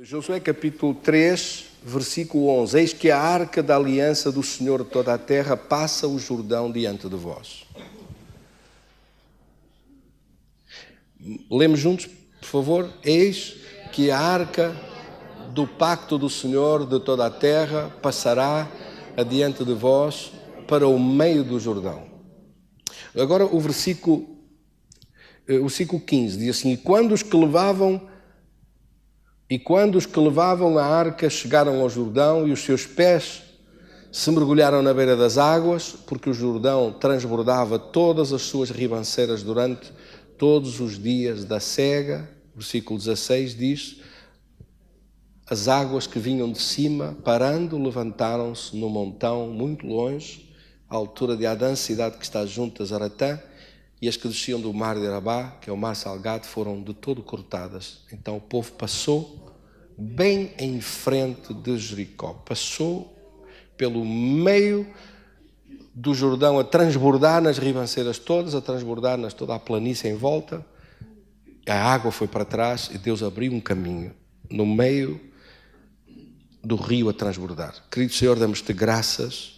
Josué capítulo 3, versículo 11. Eis que a arca da aliança do Senhor de toda a terra passa o Jordão diante de vós. Lemos juntos, por favor. Eis que a arca do pacto do Senhor de toda a terra passará adiante de vós para o meio do Jordão. Agora o versículo 15 diz assim: E quando os que levavam a arca chegaram ao Jordão e os seus pés se mergulharam na beira das águas, porque o Jordão transbordava todas as suas ribanceiras durante todos os dias da cega. Versículo 16 diz: as águas que vinham de cima, parando, levantaram-se no montão muito longe, à altura de Adã, cidade que está junto a Zaratã, e as que desciam do mar de Arabá, que é o mar salgado, foram de todo cortadas. Então o povo passou bem em frente de Jericó. Passou pelo meio do Jordão a transbordar nas ribanceiras todas, a transbordar toda a planície em volta. A água foi para trás e Deus abriu um caminho no meio do rio a transbordar. Querido Senhor, damos-te graças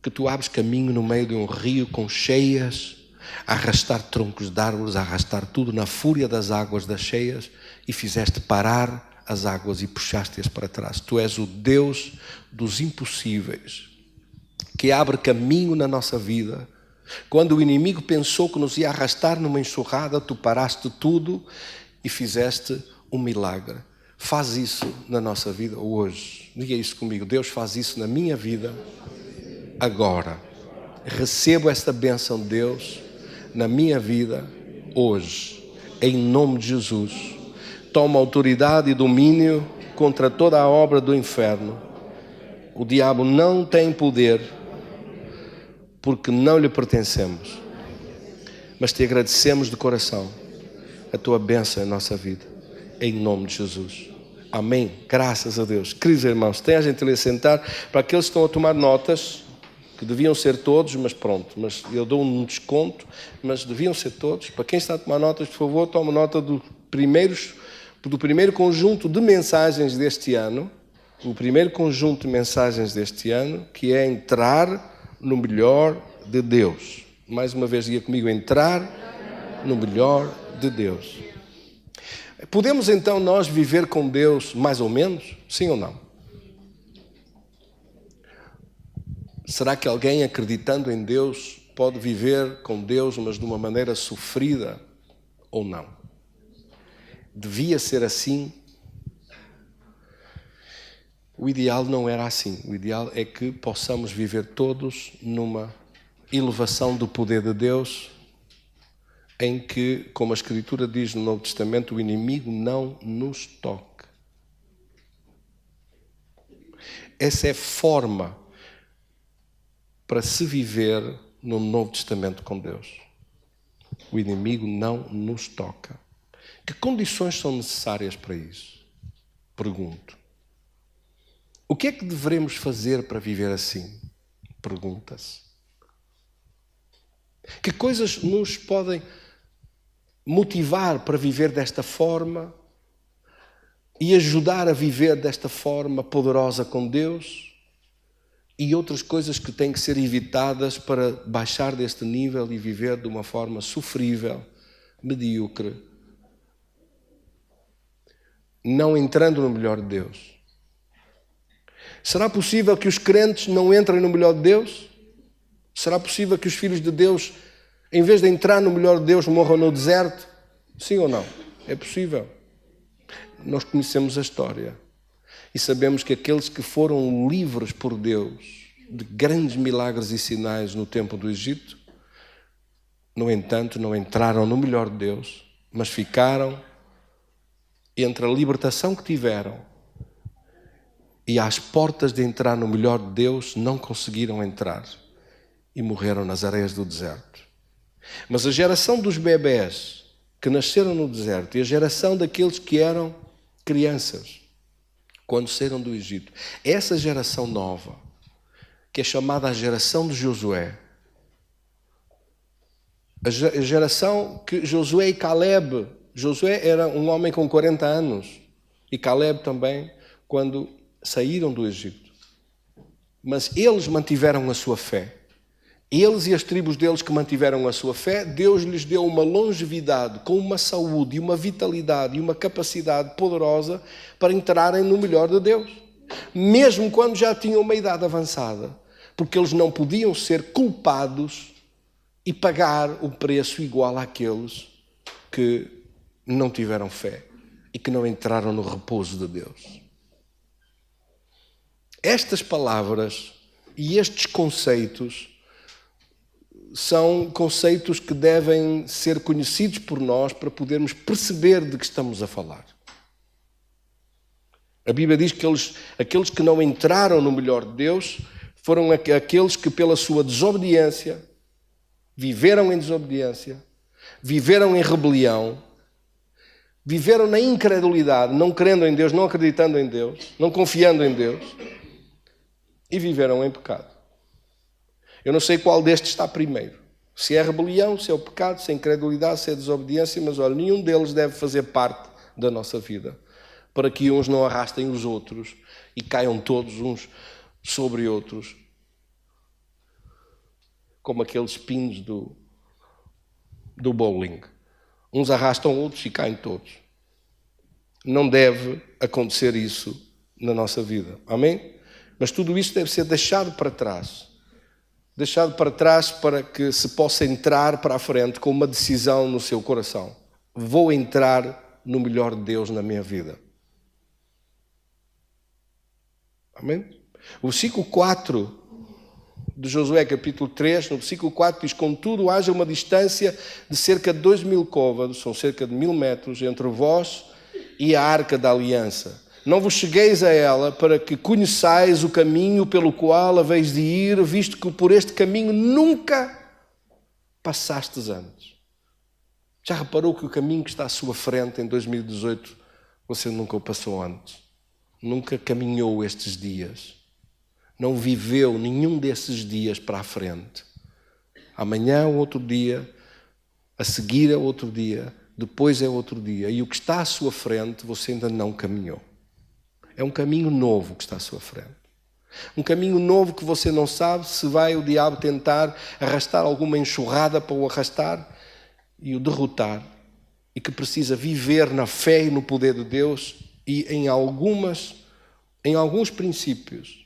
que tu abres caminho no meio de um rio com cheias, a arrastar troncos de árvores, a arrastar tudo na fúria das águas das cheias, e fizeste parar as águas e puxaste-as para trás. Tu és o Deus dos impossíveis, que abre caminho na nossa vida. Quando o inimigo pensou que nos ia arrastar numa enxurrada, tu paraste tudo e fizeste um milagre. Faz isso na nossa vida hoje. Diga isso comigo: Deus faz isso na minha vida agora. Recebo esta bênção de Deus na minha vida hoje, em nome de Jesus. Toma autoridade e domínio contra toda a obra do inferno. O diabo não tem poder, porque não lhe pertencemos. Mas te agradecemos de coração a tua bênção em nossa vida, em nome de Jesus. Amém. Graças a Deus. Queridos irmãos, tenha a gentileza de sentar. Para aqueles que estão a tomar notas, que deviam ser todos, mas pronto, mas eu dou um desconto, mas deviam ser todos. Para quem está a tomar notas, por favor, tome nota do primeiro conjunto de mensagens deste ano, o primeiro conjunto de mensagens deste ano, que é entrar no melhor de Deus. Mais uma vez, diga comigo: entrar no melhor de Deus. Podemos então nós viver com Deus mais ou menos? Sim ou não? Será que alguém acreditando em Deus pode viver com Deus, mas de uma maneira sofrida ou não? Devia ser assim? O ideal não era assim. O ideal é que possamos viver todos numa elevação do poder de Deus, em que, como a Escritura diz no Novo Testamento, o inimigo não nos toque. Essa é a forma para se viver no Novo Testamento com Deus. O inimigo não nos toca. Que condições são necessárias para isso? Pergunto. O que é que devemos fazer para viver assim? Pergunta-se. Que coisas nos podem motivar para viver desta forma e ajudar a viver desta forma poderosa com Deus? E outras coisas que têm que ser evitadas para baixar deste nível e viver de uma forma sofrível, medíocre, não entrando no melhor de Deus. Será possível que os crentes não entrem no melhor de Deus? Será possível que os filhos de Deus, em vez de entrar no melhor de Deus, morram no deserto? Sim ou não? É possível. Nós conhecemos a história. E sabemos que aqueles que foram livres por Deus de grandes milagres e sinais no tempo do Egito, no entanto, não entraram no melhor de Deus, mas ficaram entre a libertação que tiveram e às portas de entrar no melhor de Deus, não conseguiram entrar e morreram nas areias do deserto. Mas a geração dos bebés que nasceram no deserto e a geração daqueles que eram crianças, quando saíram do Egito, essa geração nova, que é chamada a geração de Josué, a geração que Josué e Caleb, Josué era um homem com 40 anos, e Caleb também, quando saíram do Egito. Mas eles mantiveram a sua fé. Eles e as tribos deles que mantiveram a sua fé, Deus lhes deu uma longevidade, com uma saúde, uma vitalidade e uma capacidade poderosa para entrarem no melhor de Deus. Mesmo quando já tinham uma idade avançada, porque eles não podiam ser culpados e pagar o preço igual àqueles que não tiveram fé e que não entraram no repouso de Deus. Estas palavras e estes conceitos são conceitos que devem ser conhecidos por nós para podermos perceber de que estamos a falar. A Bíblia diz que aqueles que não entraram no melhor de Deus foram aqueles que pela sua desobediência, viveram em desobediência, viveram em rebelião, viveram na incredulidade, não crendo em Deus, não acreditando em Deus, não confiando em Deus, e viveram em pecado. Eu não sei qual destes está primeiro. Se é rebelião, se é o pecado, se é incredulidade, se é desobediência, mas olha, nenhum deles deve fazer parte da nossa vida, para que uns não arrastem os outros e caiam todos uns sobre outros, como aqueles pinos do bowling. Uns arrastam outros e caem todos. Não deve acontecer isso na nossa vida. Amém? Mas tudo isso deve ser deixado para trás. Deixado para trás para que se possa entrar para a frente com uma decisão no seu coração. Vou entrar no melhor de Deus na minha vida. Amém? O versículo 4 de Josué, capítulo 3, no versículo 4 diz: contudo, haja uma distância de cerca de 2.000 côvados, são cerca de 1.000 metros, entre vós e a arca da aliança. Não vos chegueis a ela para que conheçais o caminho pelo qual haveis de ir, visto que por este caminho nunca passastes antes. Já reparou que o caminho que está à sua frente em 2018, você nunca o passou antes? Nunca caminhou estes dias. Não viveu nenhum desses dias para a frente. Amanhã é outro dia, a seguir é outro dia, depois é outro dia. E o que está à sua frente, você ainda não caminhou. É um caminho novo que está à sua frente. Um caminho novo que você não sabe se vai o diabo tentar arrastar alguma enxurrada para o arrastar e o derrotar. E que precisa viver na fé e no poder de Deus e em alguns princípios,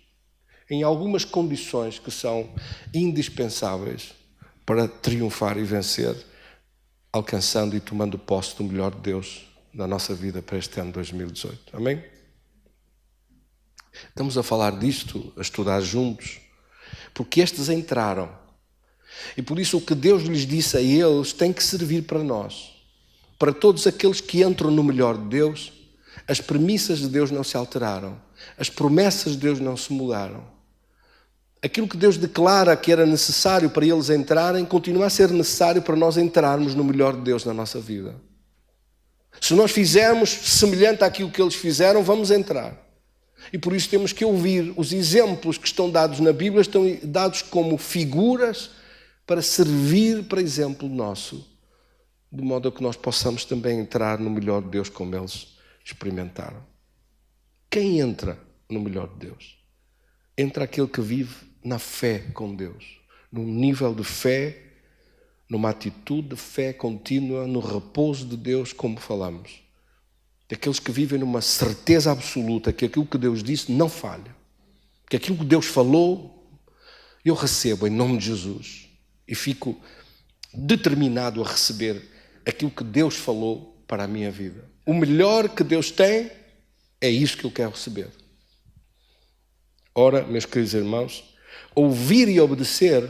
em algumas condições que são indispensáveis para triunfar e vencer, alcançando e tomando posse do melhor de Deus na nossa vida para este ano 2018. Amém? Estamos a falar disto, a estudar juntos, porque estes entraram. E por isso o que Deus lhes disse a eles tem que servir para nós. Para todos aqueles que entram no melhor de Deus, as premissas de Deus não se alteraram. As promessas de Deus não se mudaram. Aquilo que Deus declara que era necessário para eles entrarem, continua a ser necessário para nós entrarmos no melhor de Deus na nossa vida. Se nós fizermos semelhante àquilo que eles fizeram, vamos entrar. E por isso temos que ouvir. Os exemplos que estão dados na Bíblia estão dados como figuras para servir para exemplo nosso, de modo a que nós possamos também entrar no melhor de Deus como eles experimentaram. Quem entra no melhor de Deus? Entra aquele que vive na fé com Deus, num nível de fé, numa atitude de fé contínua, no repouso de Deus, como falamos. Daqueles que vivem numa certeza absoluta que aquilo que Deus disse não falha. Que aquilo que Deus falou, eu recebo em nome de Jesus. E fico determinado a receber aquilo que Deus falou para a minha vida. O melhor que Deus tem, é isso que eu quero receber. Ora, meus queridos irmãos, ouvir e obedecer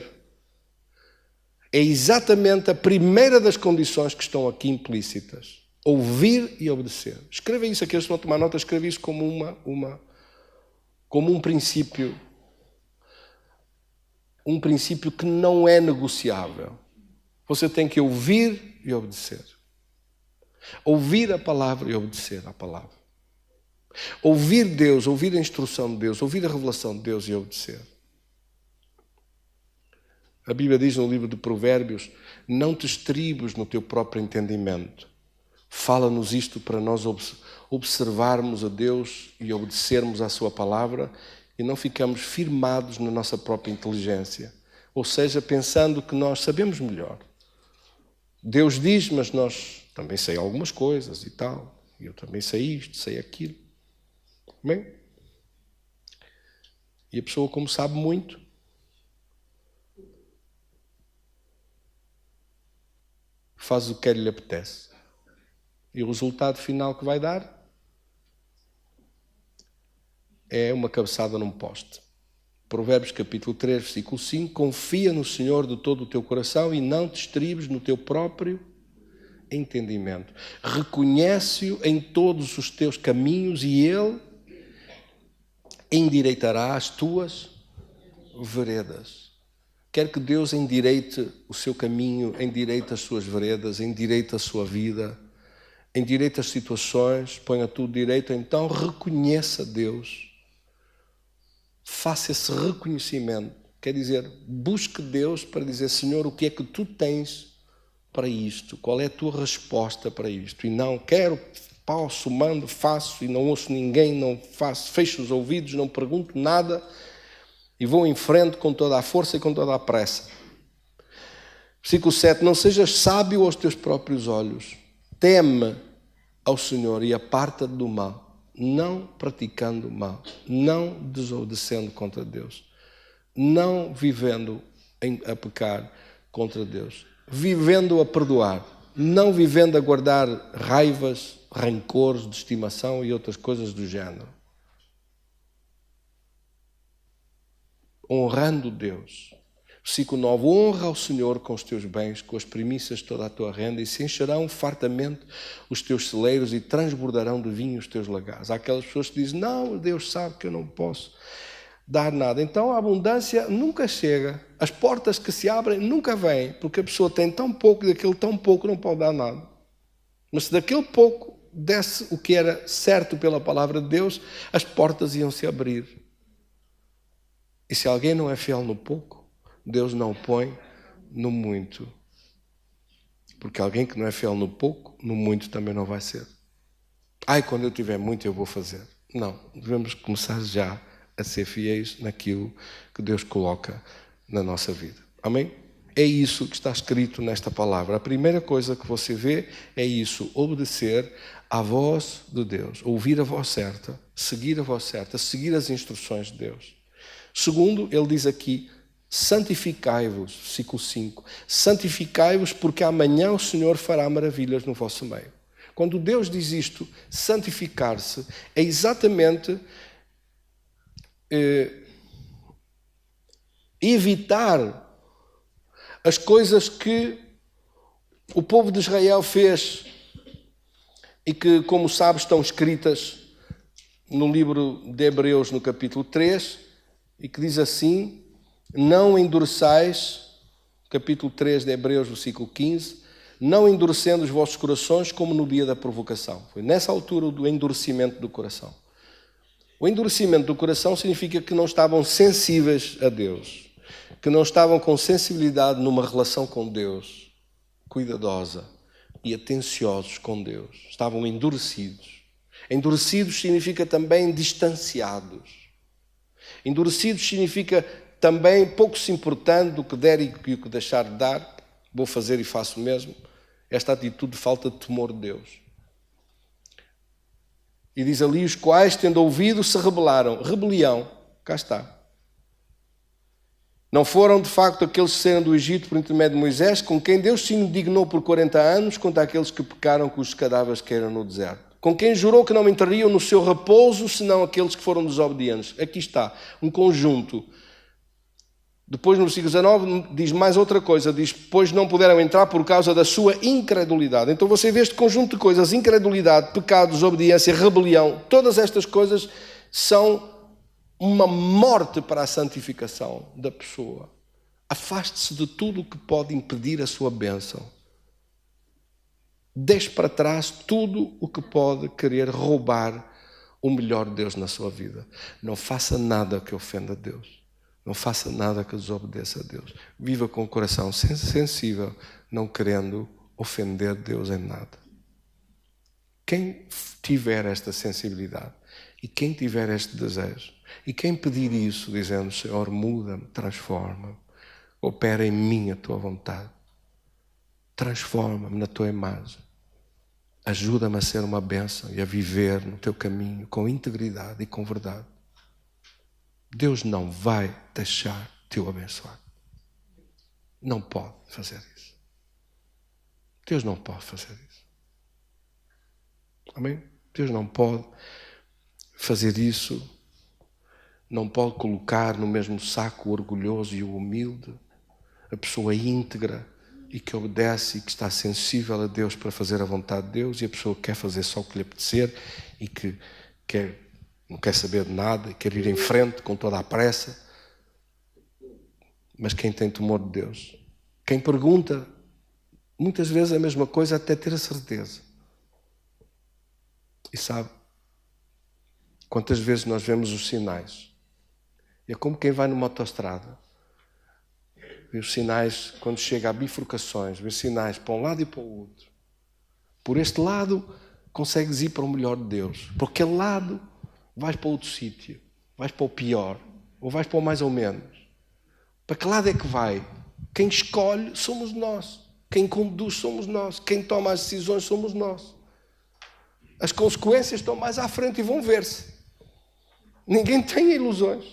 é exatamente a primeira das condições que estão aqui implícitas. Ouvir e obedecer. Escreva isso aqui, se não tomar nota, escreva isso como um princípio que não é negociável. Você tem que ouvir e obedecer. Ouvir a palavra e obedecer à palavra. Ouvir Deus, ouvir a instrução de Deus, ouvir a revelação de Deus e obedecer. A Bíblia diz no livro de Provérbios: não te estribes no teu próprio entendimento. Fala-nos isto para nós observarmos a Deus e obedecermos à sua palavra e não ficamos firmados na nossa própria inteligência. Ou seja, pensando que nós sabemos melhor. Deus diz, mas nós também sei algumas coisas e tal. Eu também sei isto, sei aquilo. Bem? E a pessoa, como sabe muito, faz o que lhe apetece. E o resultado final que vai dar é uma cabeçada num poste. Provérbios capítulo 3, versículo 5. Confia no Senhor de todo o teu coração e não te estribes no teu próprio entendimento. Reconhece-o em todos os teus caminhos e Ele endireitará as tuas veredas. Quer que Deus endireite o seu caminho, endireite as suas veredas, endireite a sua vida, endireite as situações, ponha tudo direito, então reconheça Deus. Faça esse reconhecimento. Quer dizer, busque Deus para dizer, Senhor, o que é que tu tens para isto? Qual é a tua resposta para isto? E não quero, posso, mando, faço e não ouço ninguém, não faço, fecho os ouvidos, não pergunto nada e vou em frente com toda a força e com toda a pressa. Versículo 7. Não sejas sábio aos teus próprios olhos. Teme ao Senhor e aparta-te do mal. Não praticando o mal, não desobedecendo contra Deus, não vivendo a pecar contra Deus, vivendo a perdoar, não vivendo a guardar raivas, rancores de estimação e outras coisas do género. Honrando Deus. Versículo 9. Honra ao Senhor com os teus bens, com as primícias de toda a tua renda, e se encherão fartamente os teus celeiros e transbordarão de vinho os teus lagares. Há aquelas pessoas que dizem, não, Deus sabe que eu não posso dar nada. Então a abundância nunca chega. As portas que se abrem nunca vêm, porque a pessoa tem tão pouco e daquele tão pouco não pode dar nada. Mas se daquele pouco desse o que era certo pela palavra de Deus, as portas iam se abrir. E se alguém não é fiel no pouco, Deus não põe no muito. Porque alguém que não é fiel no pouco, no muito também não vai ser. Quando eu tiver muito eu vou fazer. Não, devemos começar já a ser fiéis naquilo que Deus coloca na nossa vida. Amém? É isso que está escrito nesta palavra. A primeira coisa que você vê é isso, obedecer à voz de Deus, ouvir a voz certa, seguir a voz certa, seguir as instruções de Deus. Segundo, ele diz aqui, santificai-vos, versículo 5, santificai-vos porque amanhã o Senhor fará maravilhas no vosso meio. Quando Deus diz isto, santificar-se, é exatamente evitar as coisas que o povo de Israel fez e que, como sabes, estão escritas no livro de Hebreus, no capítulo 3, e que diz assim, não endureçais, capítulo 3 de Hebreus, versículo 15, não endurecendo os vossos corações como no dia da provocação. Foi nessa altura do endurecimento do coração. O endurecimento do coração significa que não estavam sensíveis a Deus, que não estavam com sensibilidade numa relação com Deus, cuidadosa e atenciosos com Deus. Estavam endurecidos. Endurecidos significa também distanciados. Endurecidos significa também pouco se importando do que der e o que deixar de dar. Vou fazer e faço mesmo. Esta atitude de falta de temor de Deus. E diz ali, os quais, tendo ouvido, se rebelaram. Rebelião, cá está. Não foram, de facto, aqueles que saíram do Egito por intermédio de Moisés, com quem Deus se indignou por 40 anos, contra aqueles que pecaram com os cadáveres que eram no deserto. Com quem jurou que não entrariam no seu repouso, senão aqueles que foram desobedientes. Aqui está, um conjunto. Depois, no versículo 19, diz mais outra coisa. Diz, pois não puderam entrar por causa da sua incredulidade. Então você vê este conjunto de coisas, incredulidade, pecado, desobediência, rebelião. Todas estas coisas são uma morte para a santificação da pessoa. Afaste-se de tudo o que pode impedir a sua bênção. Deixe para trás tudo o que pode querer roubar o melhor de Deus na sua vida. Não faça nada que ofenda a Deus. Não faça nada que desobedeça a Deus. Viva com o coração sensível, não querendo ofender Deus em nada. Quem tiver esta sensibilidade e quem tiver este desejo e quem pedir isso, dizendo: Senhor, muda-me, transforma-me, opera em mim a tua vontade, transforma-me na tua imagem, ajuda-me a ser uma bênção e a viver no teu caminho com integridade e com verdade. Deus não vai deixar de o abençoar. Não pode fazer isso. Deus não pode fazer isso. Amém? Deus não pode fazer isso. Não pode colocar no mesmo saco o orgulhoso e o humilde, a pessoa íntegra e que obedece e que está sensível a Deus para fazer a vontade de Deus, e a pessoa que quer fazer só o que lhe apetecer e que não quer saber de nada e quer ir em frente com toda a pressa. Mas quem tem temor de Deus, quem pergunta, muitas vezes a mesma coisa até ter a certeza. E sabe, quantas vezes nós vemos os sinais? É como quem vai numa autoestrada. Vê os sinais quando chega a bifurcações, vê sinais para um lado e para o outro. Por este lado consegues ir para o melhor de Deus. Por aquele lado vais para outro sítio, vais para o pior, ou vais para o mais ou menos. Para que lado é que vai? Quem escolhe somos nós. Quem conduz somos nós. Quem toma as decisões somos nós. As consequências estão mais à frente e vão ver-se. Ninguém tem ilusões.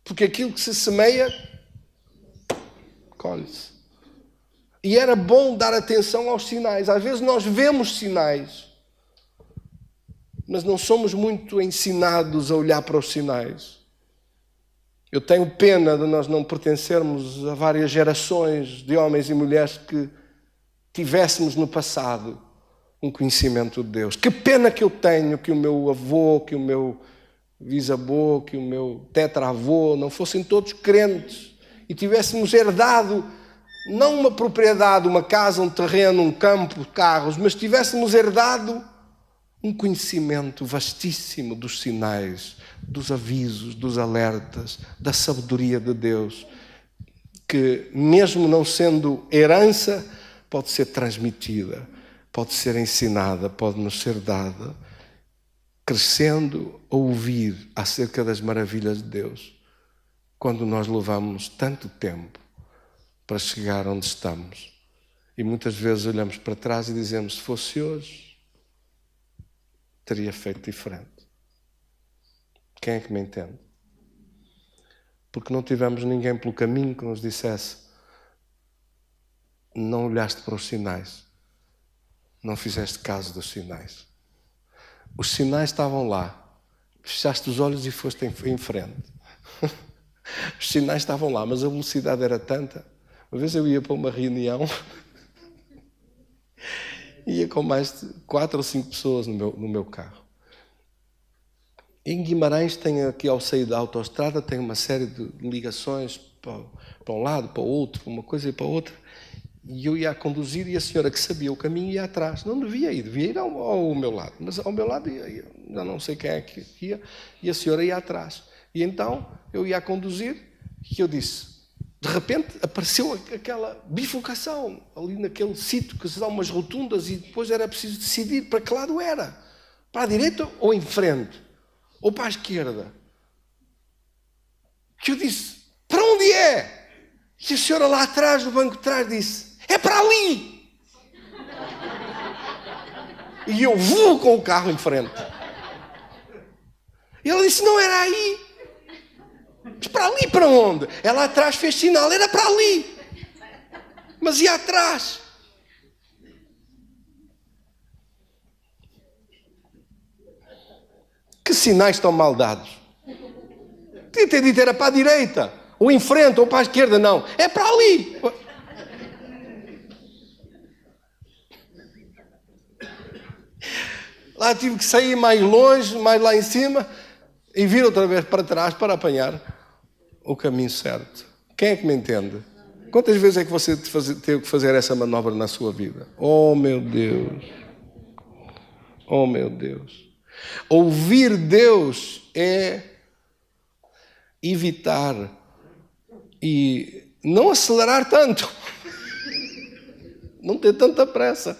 Porque aquilo que se semeia, colhe-se. E era bom dar atenção aos sinais. Às vezes nós vemos sinais, mas não somos muito ensinados a olhar para os sinais. Eu tenho pena de nós não pertencermos a várias gerações de homens e mulheres que tivéssemos no passado um conhecimento de Deus. Que pena que eu tenho que o meu avô, que o meu bisavô, que o meu tetravô não fossem todos crentes e tivéssemos herdado não uma propriedade, uma casa, um terreno, um campo, carros, mas tivéssemos herdado um conhecimento vastíssimo dos sinais, dos avisos, dos alertas, da sabedoria de Deus, que mesmo não sendo herança, pode ser transmitida, pode ser ensinada, pode nos ser dada, crescendo a ouvir acerca das maravilhas de Deus, quando nós levamos tanto tempo para chegar onde estamos. E muitas vezes olhamos para trás e dizemos: se fosse hoje, teria feito diferente. Quem é que me entende? Porque não tivemos ninguém pelo caminho que nos dissesse: não olhaste para os sinais, não fizeste caso dos sinais. Os sinais estavam lá, fechaste os olhos e foste em frente. Os sinais estavam lá, mas a velocidade era tanta. Uma vez eu ia para uma reunião, ia com mais de 4 ou 5 pessoas no meu carro. Em Guimarães tem aqui ao sair da autoestrada, tem uma série de ligações para um lado, para o outro, para uma coisa e para outra. E eu ia a conduzir e a senhora que sabia o caminho ia atrás. Não devia ir ao meu lado. Mas ao meu lado, já não sei quem é que ia, e a senhora ia atrás. E então eu ia a conduzir e eu disse, de repente apareceu aquela bifurcação ali naquele sítio que se dá umas rotundas e depois era preciso decidir para que lado era. Para a direita ou em frente? Ou para a esquerda? Que eu disse, para onde é? E a senhora lá atrás, no banco de trás, disse, é para ali! E eu vou com o carro em frente. E ela disse, não era aí. Mas para ali para onde? Ela atrás fez sinal, era para ali. Mas ia atrás. Que sinais estão mal dados? Podia ter dito era para a direita, ou em frente, ou para a esquerda, não. É para ali. Lá tive que sair mais longe, mais lá em cima, e vir outra vez para trás para apanhar o caminho certo. Quem é que me entende? Quantas vezes é que você teve que fazer essa manobra na sua vida? Oh, meu Deus! Oh, meu Deus! Ouvir Deus é evitar e não acelerar tanto, não ter tanta pressa.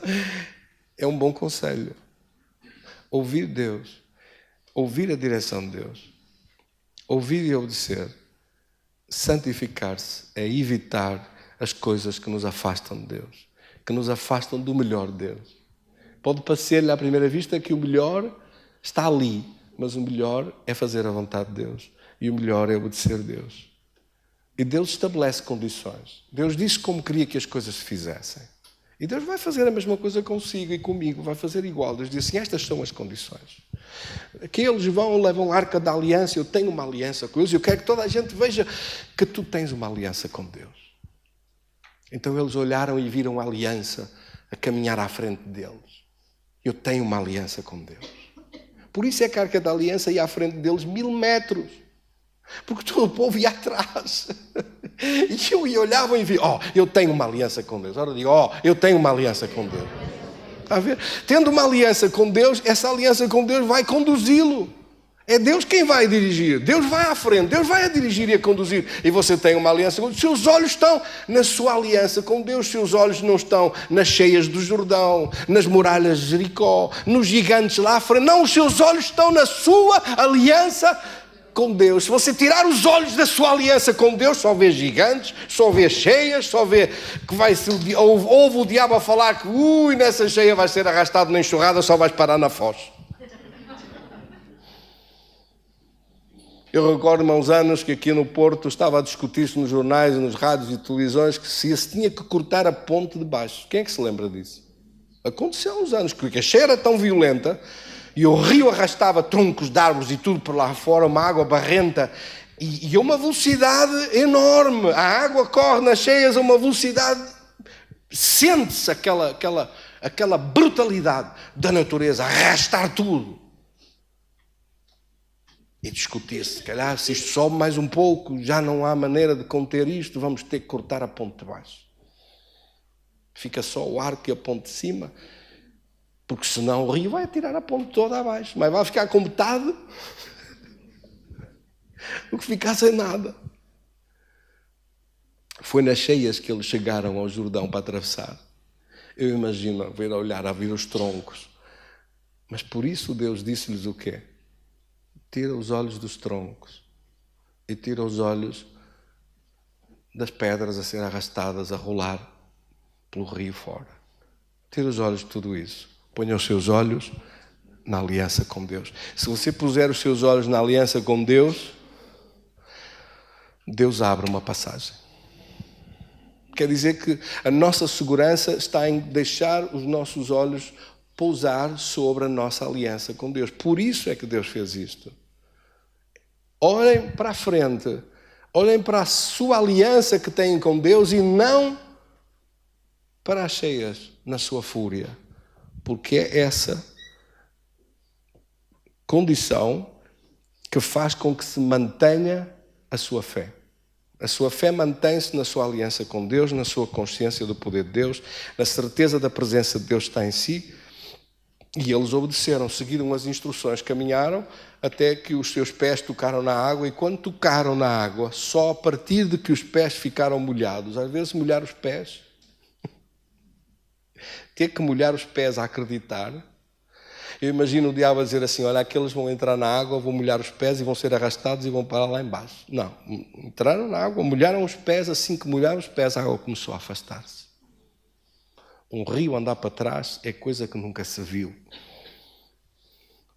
é um bom conselho. Ouvir Deus, ouvir a direção de Deus, ouvir e obedecer, santificar-se é evitar as coisas que nos afastam de Deus, que nos afastam do melhor de Deus. Pode parecer-lhe à primeira vista que o melhor está ali, mas o melhor é fazer a vontade de Deus e o melhor é obedecer a Deus. E Deus estabelece condições. Deus disse como queria que as coisas se fizessem. E Deus vai fazer a mesma coisa consigo e comigo, vai fazer igual. Deus diz assim, estas são as condições. Aqueles levam a arca da aliança, eu tenho uma aliança com eles, e eu quero que toda a gente veja que tu tens uma aliança com Deus. Então eles olharam e viram a aliança a caminhar à frente deles. Eu tenho uma aliança com Deus. Por isso é que a arca da aliança ia à frente deles 1000 metros. Porque todo o povo ia atrás. E olhavam e viam, eu tenho uma aliança com Deus. Ora digo, eu tenho uma aliança com Deus. Está a ver? Tendo uma aliança com Deus, essa aliança com Deus vai conduzi-lo. É Deus quem vai dirigir. Deus vai à frente. Deus vai a dirigir e a conduzir. E você tem uma aliança com Deus. Seus olhos estão na sua aliança com Deus. Seus olhos não estão nas cheias do Jordão, nas muralhas de Jericó, nos gigantes lá à frente. Não, os seus olhos estão na sua aliança com Deus. Se você tirar os olhos da sua aliança com Deus, só vê gigantes, só vê cheias, só vê que ouve o diabo a falar que nessa cheia vai ser arrastado na enxurrada, só vais parar na foz. Eu recordo-me há uns anos que aqui no Porto estava a discutir-se nos jornais, nos rádios e televisões que se tinha que cortar a ponte de baixo. Quem é que se lembra disso? Aconteceu há uns anos, porque a cheia era tão violenta e o rio arrastava troncos de árvores e tudo por lá fora, uma água barrenta e a uma velocidade enorme. A água corre nas cheias a uma velocidade, sente-se aquela brutalidade da natureza, arrastar tudo. E discutir-se, se calhar, se isto sobe mais um pouco, já não há maneira de conter isto, vamos ter que cortar a ponte de baixo. Fica só o arco e a ponte de cima, porque senão o rio vai tirar a ponte toda abaixo, mas vai ficar com metade do que ficar sem nada. Foi nas cheias que eles chegaram ao Jordão para atravessar. Eu imagino a olhar, a ver os troncos. Mas por isso Deus disse-lhes o quê? Tira os olhos dos troncos e tira os olhos das pedras a serem arrastadas, a rolar pelo rio fora. Tira os olhos de tudo isso. Ponha os seus olhos na aliança com Deus. Se você puser os seus olhos na aliança com Deus, Deus abre uma passagem. Quer dizer que a nossa segurança está em deixar os nossos olhos pousar sobre a nossa aliança com Deus. Por isso é que Deus fez isto. Olhem para a frente, olhem para a sua aliança que têm com Deus e não para as cheias na sua fúria. Porque é essa condição que faz com que se mantenha a sua fé. A sua fé mantém-se na sua aliança com Deus, na sua consciência do poder de Deus, na certeza da presença de Deus que está em si. E eles obedeceram, seguiram as instruções, caminharam até que os seus pés tocaram na água. E quando tocaram na água, só a partir de que os pés ficaram molhados, às vezes molhar os pés, ter que molhar os pés a acreditar. Eu imagino o diabo a dizer assim, olha, aqueles vão entrar na água, vão molhar os pés e vão ser arrastados e vão parar lá embaixo. Não, entraram na água, molharam os pés, assim que molharam os pés, a água começou a afastar-se. Um rio andar para trás é coisa que nunca se viu,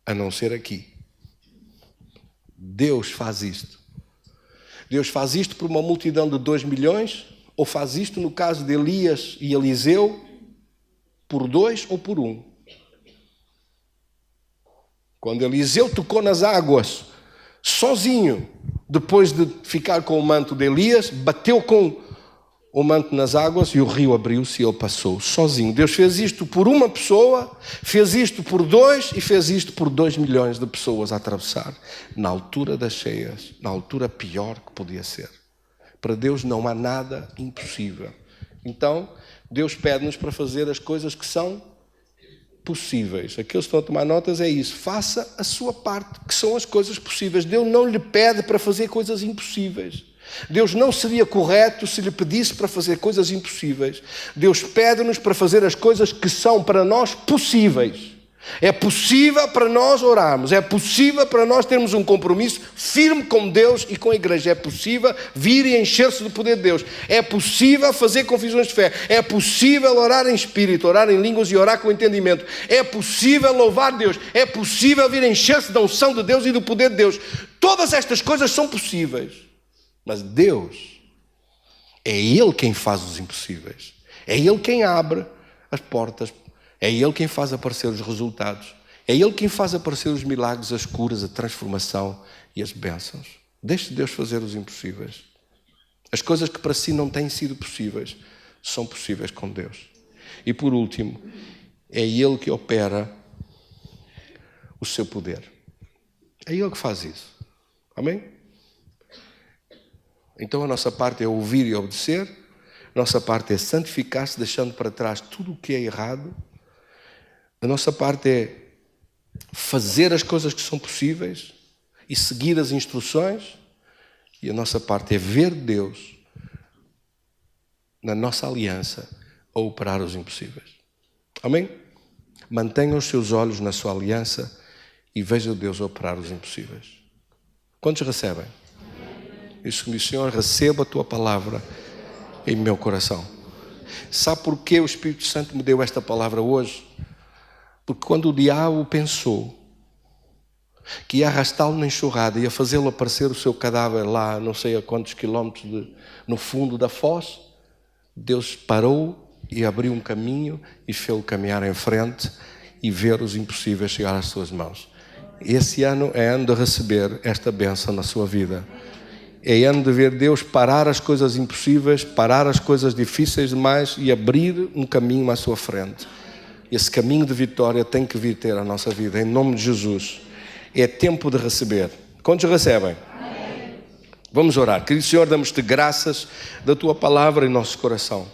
a não ser aqui. Deus faz isto. Deus faz isto por uma multidão de 2 milhões, ou faz isto no caso de Elias e Eliseu, por 2 ou por 1. Quando Eliseu tocou nas águas, sozinho, depois de ficar com o manto de Elias, bateu com o manto nas águas e o rio abriu-se e ele passou sozinho. Deus fez isto por uma pessoa, fez isto por 2 e fez isto por 2 milhões de pessoas a atravessar na altura das cheias, na altura pior que podia ser. Para Deus não há nada impossível. Então, Deus pede-nos para fazer as coisas que são possíveis. Aqueles que estão a tomar notas é isso. Faça a sua parte, que são as coisas possíveis. Deus não lhe pede para fazer coisas impossíveis. Deus não seria correto se lhe pedisse para fazer coisas impossíveis. Deus pede-nos para fazer as coisas que são para nós possíveis. É possível para nós orarmos, é possível para nós termos um compromisso firme com Deus e com a igreja, é possível vir e encher-se do poder de Deus, é possível fazer confissões de fé, é possível orar em espírito, orar em línguas e orar com entendimento, é possível louvar Deus, é possível vir encher-se da unção de Deus e do poder de Deus. Todas estas coisas são possíveis, mas Deus é Ele quem faz os impossíveis, é Ele quem abre as portas, é Ele quem faz aparecer os resultados. É Ele quem faz aparecer os milagres, as curas, a transformação e as bênçãos. Deixe Deus fazer os impossíveis. As coisas que para si não têm sido possíveis, são possíveis com Deus. E por último, é Ele que opera o seu poder. É Ele que faz isso. Amém? Então a nossa parte é ouvir e obedecer. A nossa parte é santificar-se, deixando para trás tudo o que é errado. A nossa parte é fazer as coisas que são possíveis e seguir as instruções. E a nossa parte é ver Deus na nossa aliança a operar os impossíveis. Amém? Mantenha os seus olhos na sua aliança e veja Deus operar os impossíveis. Quantos recebem? Isso me diz, Senhor, receba a tua palavra em meu coração. Sabe porquê o Espírito Santo me deu esta palavra hoje? Porque quando o diabo pensou que ia arrastá-lo na enxurrada, ia fazê-lo aparecer o seu cadáver lá, não sei a quantos quilómetros no fundo da foz, Deus parou e abriu um caminho e fez-o caminhar em frente e ver os impossíveis chegar às suas mãos. Esse ano é ano de receber esta bênção na sua vida. É ano de ver Deus parar as coisas impossíveis, parar as coisas difíceis demais e abrir um caminho à sua frente. Esse caminho de vitória tem que vir ter a nossa vida, em nome de Jesus. É tempo de receber. Quantos recebem? Amém. Vamos orar. Querido Senhor, damos-te graças da tua palavra em nosso coração.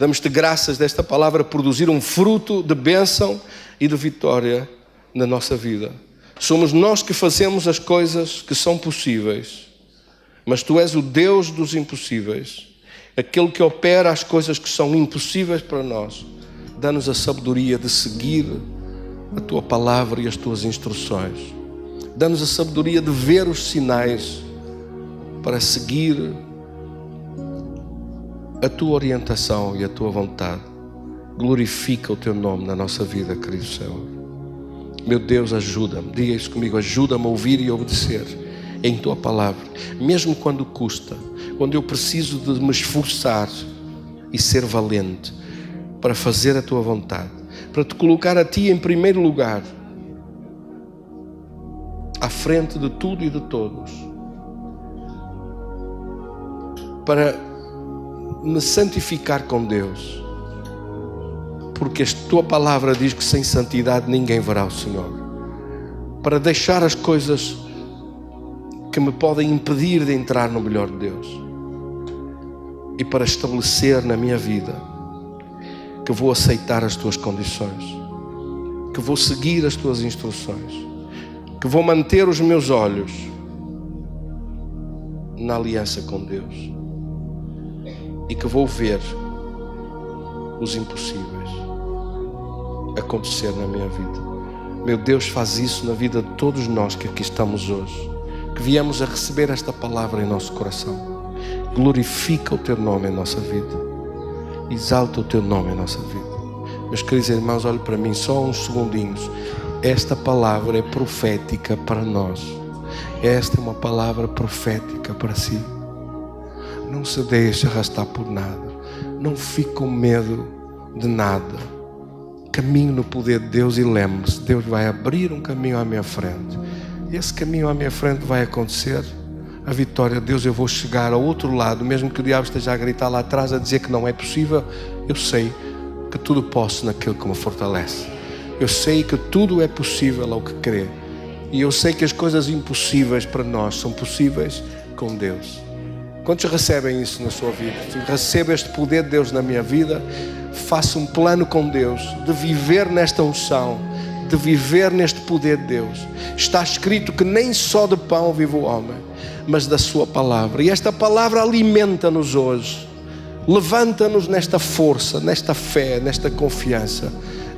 Damos-te graças desta palavra produzir um fruto de bênção e de vitória na nossa vida. Somos nós que fazemos as coisas que são possíveis, mas tu és o Deus dos impossíveis, aquele que opera as coisas que são impossíveis para nós. Dá-nos a sabedoria de seguir a tua palavra e as tuas instruções. Dá-nos a sabedoria de ver os sinais para seguir a tua orientação e a tua vontade. Glorifica o teu nome na nossa vida, querido Senhor. Meu Deus, ajuda-me. Diga isso comigo. Ajuda-me a ouvir e obedecer em tua palavra. Mesmo quando custa, quando eu preciso de me esforçar e ser valente para fazer a tua vontade, para te colocar a ti em primeiro lugar, à frente de tudo e de todos, para me santificar com Deus, porque a tua palavra diz que sem santidade ninguém verá o Senhor, para deixar as coisas que me podem impedir de entrar no melhor de Deus e para estabelecer na minha vida que vou aceitar as tuas condições, que vou seguir as tuas instruções, que vou manter os meus olhos na aliança com Deus e que vou ver os impossíveis acontecer na minha vida. Meu Deus, faz isso na vida de todos nós que aqui estamos hoje, que viemos a receber esta palavra em nosso coração. Glorifica o teu nome em nossa vida. Exalta o teu nome em nossa vida. Meus queridos irmãos, olhem para mim só uns segundinhos. Esta palavra é profética para nós. Esta é uma palavra profética para si. Não se deixe arrastar por nada. Não fique com medo de nada. Caminhe no poder de Deus e lembre-se, Deus vai abrir um caminho à minha frente. E esse caminho à minha frente vai acontecer. A vitória de Deus, eu vou chegar ao outro lado, mesmo que o diabo esteja a gritar lá atrás, a dizer que não é possível. Eu sei que tudo posso naquele que me fortalece. Eu sei que tudo é possível ao que crê. E eu sei que as coisas impossíveis para nós são possíveis com Deus. Quantos recebem isso na sua vida? Receba este poder de Deus na minha vida. Faça um plano com Deus de viver nesta unção, de viver neste poder de Deus. Está escrito que nem só de pão vive o homem, mas da sua palavra. E esta palavra alimenta-nos hoje. Levanta-nos nesta força, nesta fé, nesta confiança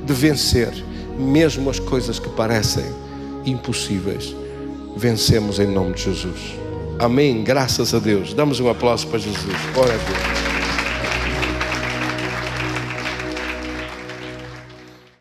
de vencer mesmo as coisas que parecem impossíveis. Vencemos em nome de Jesus. Amém. Graças a Deus. Damos um aplauso para Jesus. Glória a Deus.